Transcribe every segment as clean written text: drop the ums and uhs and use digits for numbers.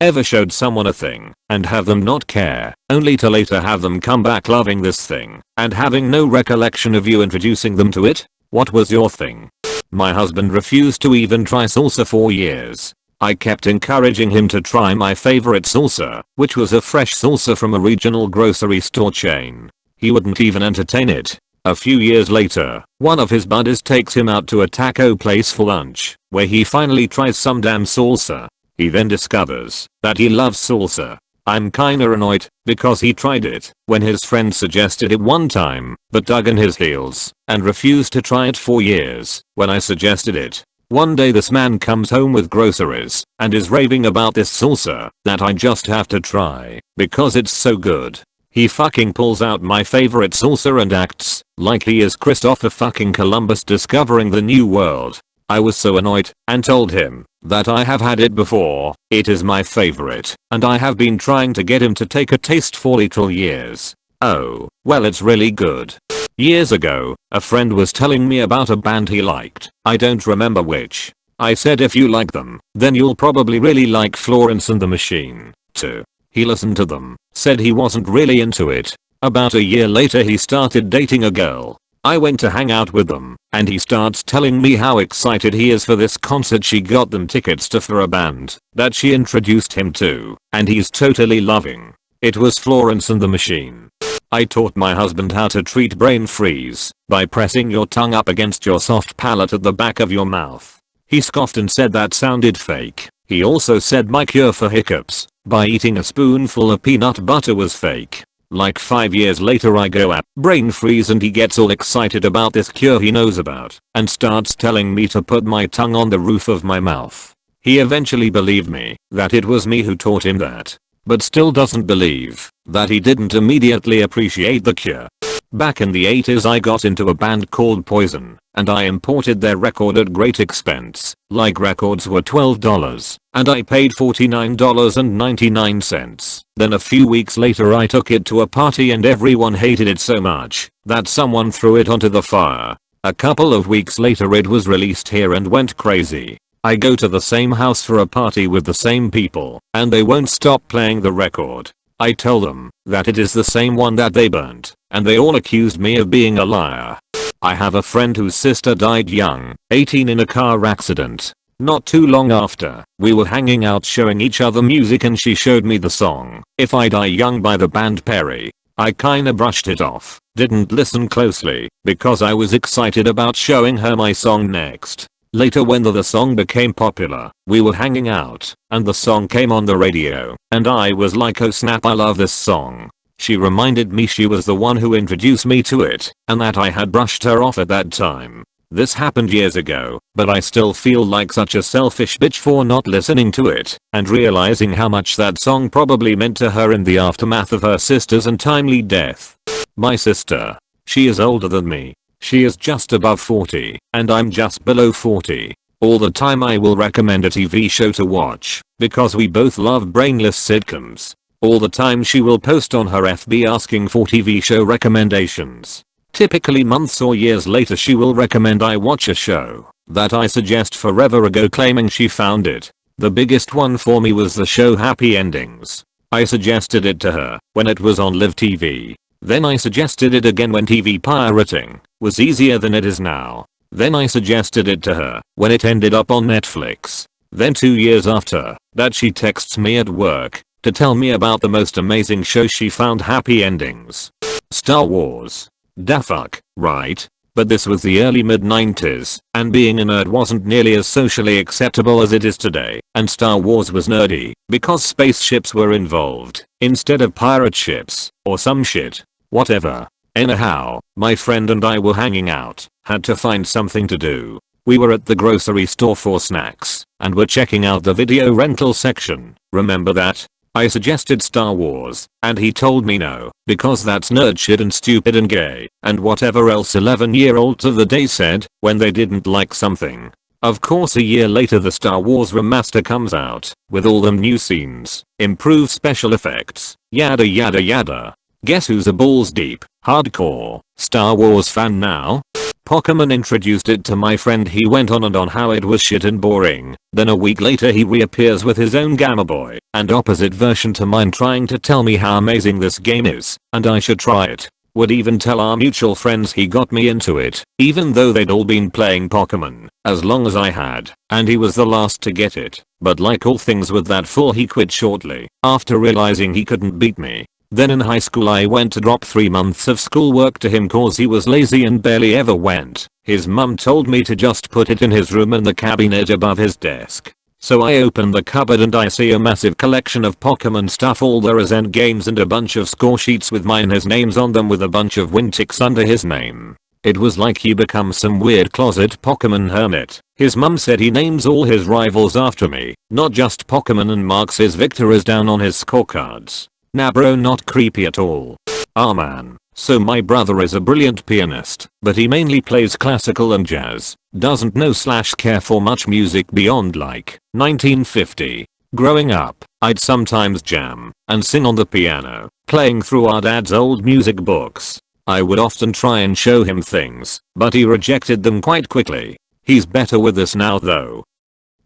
Ever showed someone a thing and have them not care, only to later have them come back loving this thing and having no recollection of you introducing them to it? What was your thing? My husband refused to even try salsa for years. I kept encouraging him to try my favorite salsa, which was a fresh salsa from a regional grocery store chain. He wouldn't even entertain it. A few years later, one of his buddies takes him out to a taco place for lunch, where he finally tries some damn salsa. He then discovers that he loves salsa. I'm kinda annoyed because he tried it when his friend suggested it one time, but dug in his heels and refused to try it for years when I suggested it. One day this man comes home with groceries and is raving about this salsa that I just have to try because it's so good. He fucking pulls out my favorite salsa and acts like he is Christopher fucking Columbus discovering the new world. I was so annoyed and told him that I have had it before, it is my favorite, and I have been trying to get him to take a taste for literal years. Oh, well, it's really good. Years ago, a friend was telling me about a band he liked. I don't remember which. I said if you like them, then you'll probably really like Florence and the Machine, too. He listened to them, said he wasn't really into it. About a year later he started dating a girl. I went to hang out with them, and he starts telling me how excited he is for this concert she got them tickets to for a band that she introduced him to, and he's totally loving. It was Florence and the Machine. I taught my husband how to treat brain freeze by pressing your tongue up against your soft palate at the back of your mouth. He scoffed and said that sounded fake. He also said my cure for hiccups by eating a spoonful of peanut butter was fake. Like 5 years later I go at brain freeze and he gets all excited about this cure he knows about and starts telling me to put my tongue on the roof of my mouth. He eventually believed me that it was me who taught him that, but still doesn't believe that he didn't immediately appreciate the cure. Back in the 80s I got into a band called Poison, and I imported their record at great expense, like records were $12, and I paid $49.99. Then a few weeks later I took it to a party and everyone hated it so much that someone threw it onto the fire. A couple of weeks later it was released here and went crazy. I go to the same house for a party with the same people, and they won't stop playing the record. I tell them that it is the same one that they burnt, and they all accused me of being a liar. I have a friend whose sister died young, 18 in a car accident. Not too long after, we were hanging out showing each other music and she showed me the song, If I Die Young by the band Perry. I kinda brushed it off, didn't listen closely, because I was excited about showing her my song next. Later when the song became popular, we were hanging out, and the song came on the radio, and I was like oh snap I love this song. She reminded me she was the one who introduced me to it, and that I had brushed her off at that time. This happened years ago, but I still feel like such a selfish bitch for not listening to it, and realizing how much that song probably meant to her in the aftermath of her sister's untimely death. My sister. She is older than me. She is just above 40, and I'm just below 40. All the time I will recommend a TV show to watch, because we both love brainless sitcoms. All the time she will post on her FB asking for TV show recommendations. Typically months or years later she will recommend I watch a show that I suggest forever ago claiming she found it. The biggest one for me was the show Happy Endings. I suggested it to her when it was on Live TV. Then I suggested it again when TV pirating was easier than it is now. Then I suggested it to her when it ended up on Netflix. Then 2 years after that she texts me at work to tell me about the most amazing show she found, Happy Endings. Star Wars. Da fuck, right? But this was the early mid-90s, and being a nerd wasn't nearly as socially acceptable as it is today, and Star Wars was nerdy because spaceships were involved instead of pirate ships or some shit. Whatever. Anyhow, my friend and I were hanging out, had to find something to do. We were at the grocery store for snacks, and were checking out the video rental section. Remember that? I suggested Star Wars, and he told me no, because that's nerd shit and stupid and gay, and whatever else 11-year-olds of the day said when they didn't like something. Of course a year later the Star Wars remaster comes out, with all them new scenes, improved special effects, yada yada yada. Guess who's a balls deep, hardcore Star Wars fan now? Pokemon introduced it to my friend. He went on and on how it was shit and boring. Then a week later he reappears with his own Gamma Boy and opposite version to mine, trying to tell me how amazing this game is and I should try it. Would even tell our mutual friends he got me into it, even though they'd all been playing Pokemon as long as I had, and he was the last to get it. But like all things with that fool, he quit shortly after realizing he couldn't beat me. Then in high school I went to drop 3 months of schoolwork to him cause he was lazy and barely ever went. His mum told me to just put it in his room in the cabinet above his desk. So I open the cupboard and I see a massive collection of Pokemon stuff. All there is end games and a bunch of score sheets with mine his names on them with a bunch of Wintix under his name. It was like he become some weird closet Pokemon hermit. His mum said he names all his rivals after me, not just Pokemon, and marks his victories down on his scorecards. Nah bro, not creepy at all. Ah man. So my brother is a brilliant pianist, but he mainly plays classical and jazz. Doesn't know / care for much music beyond like 1950. Growing up, I'd sometimes jam and sing on the piano, playing through our dad's old music books. I would often try and show him things, but he rejected them quite quickly. He's better with this now though.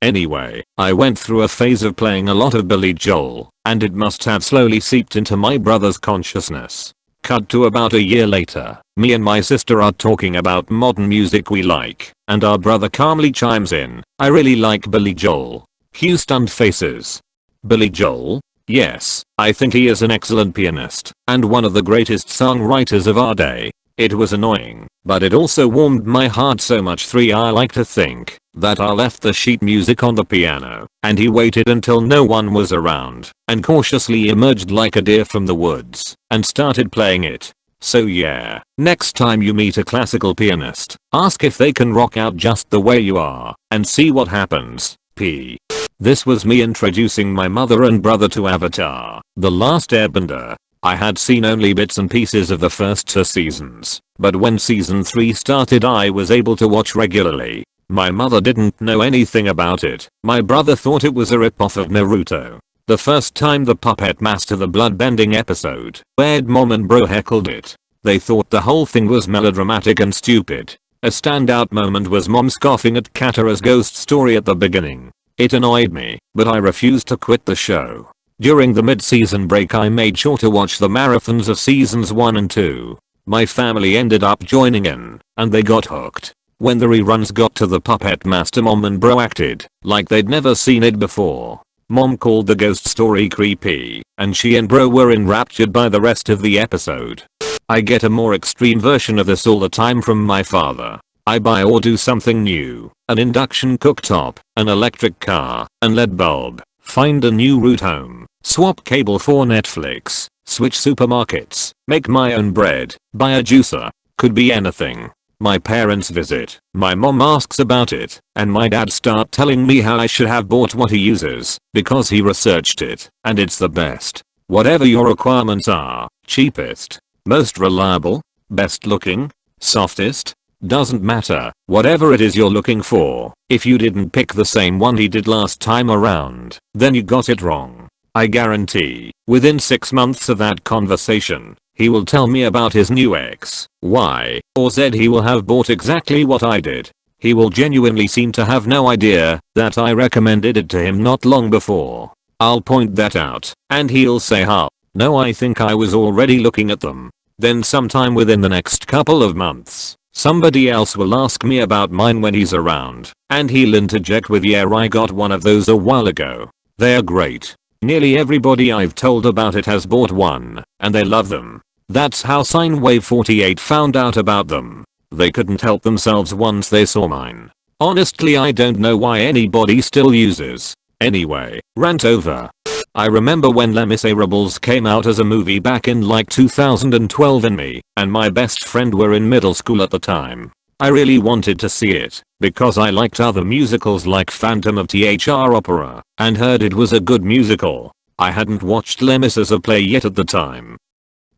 Anyway, I went through a phase of playing a lot of Billy Joel, and it must have slowly seeped into my brother's consciousness. Cut to about a year later, me and my sister are talking about modern music we like, and our brother calmly chimes in, "I really like Billy Joel." Cue stunned faces. Billy Joel? Yes, I think he is an excellent pianist, and one of the greatest songwriters of our day. It was annoying, but it also warmed my heart so much. I like to think that I left the sheet music on the piano, and he waited until no one was around, and cautiously emerged like a deer from the woods, and started playing it. So yeah, next time you meet a classical pianist, ask if they can rock out just the way you are, and see what happens. P. This was me introducing my mother and brother to Avatar: The Last Airbender. I had seen only bits and pieces of the first 2 seasons, but when season 3 started I was able to watch regularly. My mother didn't know anything about it. My brother thought it was a ripoff of Naruto. The first time the Puppet Master the bloodbending episode aired, mom and bro heckled it. They thought the whole thing was melodramatic and stupid. A standout moment was mom scoffing at Katara's ghost story at the beginning. It annoyed me, but I refused to quit the show. During the mid-season break I made sure to watch the marathons of seasons 1 and 2. My family ended up joining in, and they got hooked. When the reruns got to the Puppet Master, mom and bro acted like they'd never seen it before. Mom called the ghost story creepy, and she and bro were enraptured by the rest of the episode. I get a more extreme version of this all the time from my father. I buy or do something new, an induction cooktop, an electric car, an LED bulb, find a new route home, swap cable for Netflix, switch supermarkets, make my own bread, buy a juicer. Could be anything. My parents visit, my mom asks about it, and my dad start telling me how I should have bought what he uses, because he researched it, and it's the best. Whatever your requirements are, cheapest, most reliable, best looking, softest, doesn't matter. Whatever it is you're looking for, if you didn't pick the same one he did last time around, then you got it wrong. I guarantee, within 6 months of that conversation, he will tell me about his new X, Y, or Z. He will have bought exactly what I did. He will genuinely seem to have no idea that I recommended it to him not long before. I'll point that out, and he'll say, "Huh, no, I think I was already looking at them." Then sometime within the next couple of months, somebody else will ask me about mine when he's around, and he'll interject with, "Yeah, I got one of those a while ago. They're great. Nearly everybody I've told about it has bought one, and they love them." That's how Sinewave 48 found out about them. They couldn't help themselves once they saw mine. Honestly, I don't know why anybody still uses. Anyway, rant over. I remember when Les Miserables came out as a movie back in like 2012, and me and my best friend were in middle school at the time. I really wanted to see it because I liked other musicals like Phantom of THR Opera and heard it was a good musical. I hadn't watched Les Mis as a play yet at the time.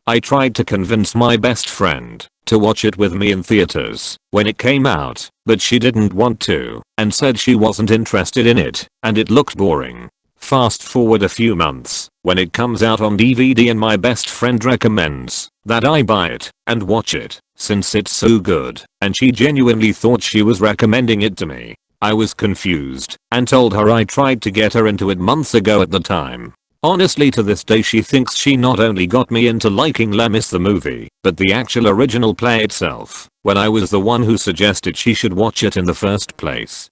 I tried to convince my best friend to watch it with me in theaters when it came out, but she didn't want to and said she wasn't interested in it and it looked boring. Fast forward a few months, when it comes out on DVD and my best friend recommends that I buy it and watch it. since it's so good, and she genuinely thought she was recommending it to me. I was confused and told her I tried to get her into it months ago at the time. Honestly, to this day she thinks she not only got me into liking Les Mis the movie, but the actual original play itself, when I was the one who suggested she should watch it in the first place.